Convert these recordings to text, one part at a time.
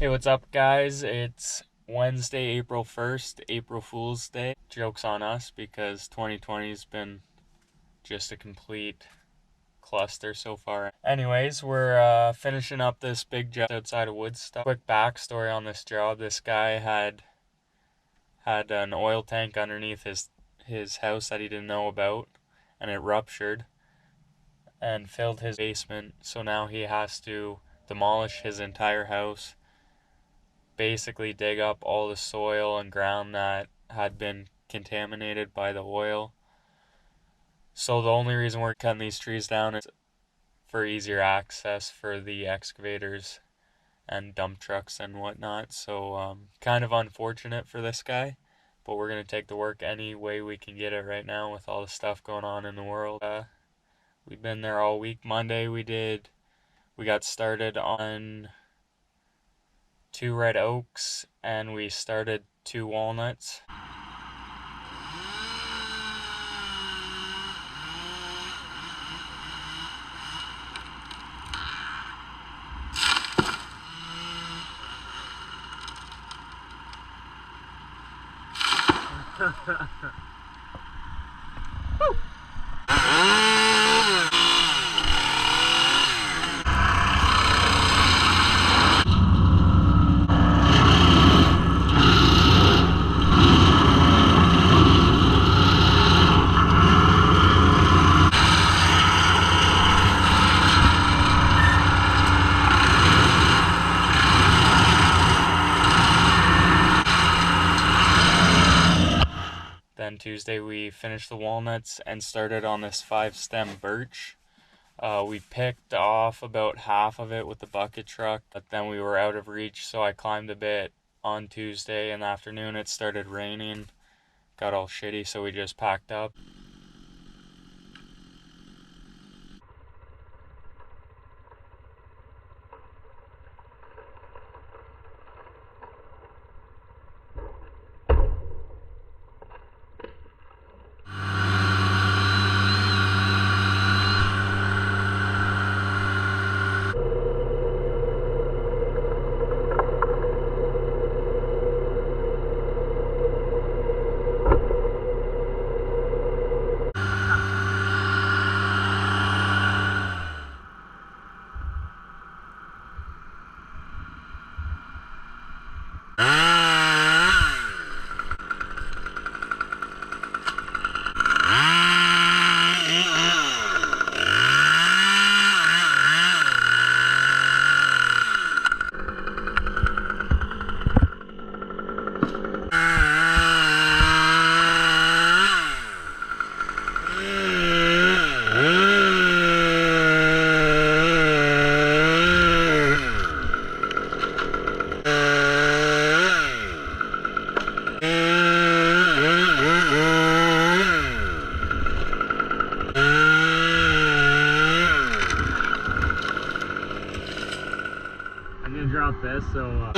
Hey, what's up, guys? It's Wednesday, April 1st, April Fool's Day. Joke's on us because 2020's been just a complete cluster so far. Anyways, we're finishing up this big job outside of Woodstock. Quick backstory on this job. This guy had an oil tank underneath his house that he didn't know about, and it ruptured and filled his basement. So now he has to demolish his entire house, basically dig up all the soil and ground that had been contaminated by the oil. So the only reason we're cutting these trees down is for easier access for the excavators and dump trucks and whatnot. So kind of unfortunate for this guy, but we're going to take the work any way we can get it right now with all the stuff going on in the world. We've been there all week. Monday we got started on 2 red oaks and we started 2 walnuts. Then Tuesday we finished the walnuts and started on this 5-stem birch. We picked off about half of it with the bucket truck, but then we were out of reach, so I climbed a bit on Tuesday in the afternoon. It started raining, got all shitty, so we just packed up. I'm gonna drop this, so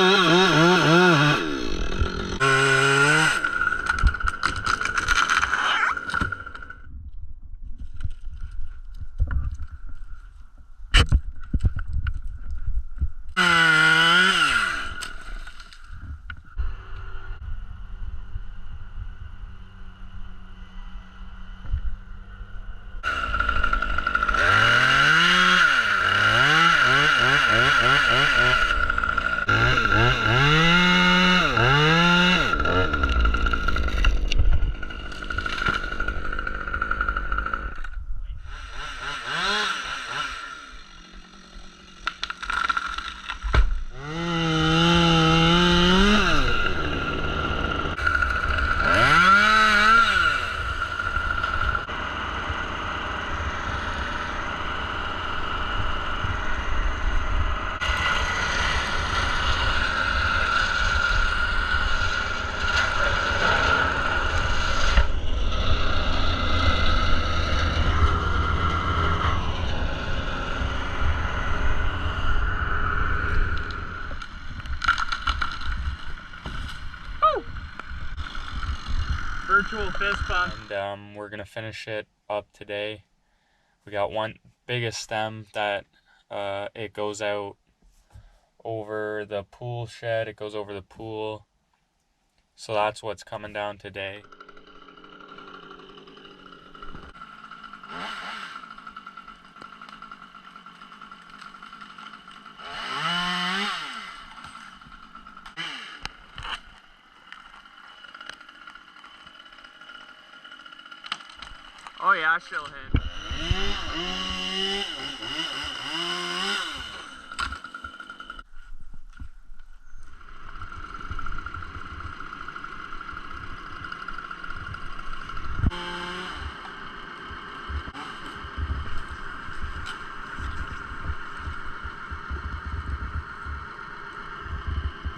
virtual fist pump. And we're gonna finish it up today. We got one biggest stem that it goes out over the pool shed. It goes over the pool. So that's what's coming down today. Oh yeah, she'll hit.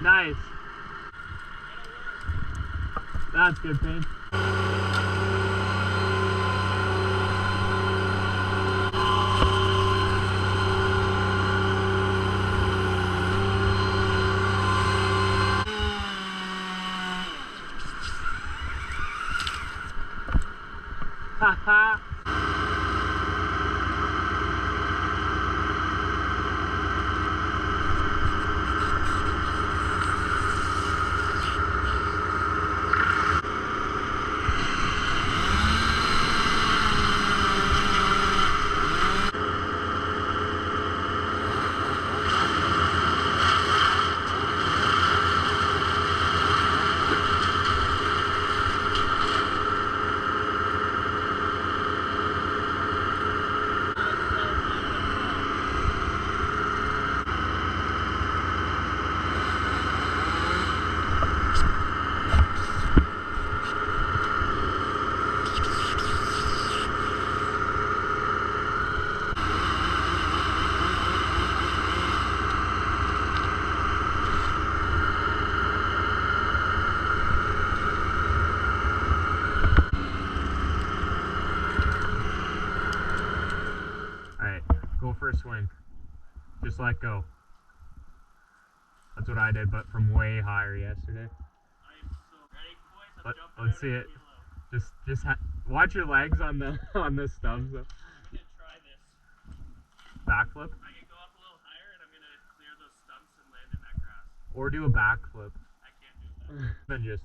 Nice. That's good, Payne. Haha. Go for a swing. Just let go. That's what I did, but from way higher yesterday. Let's see it. Just watch your legs on the stubs. Though. I'm gonna try this. Backflip. I can go up a little higher, and I'm gonna clear those stumps and land in that grass. Or do a backflip. I can't do that. Then just.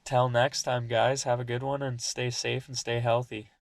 Till next time, guys, have a good one and stay safe and stay healthy.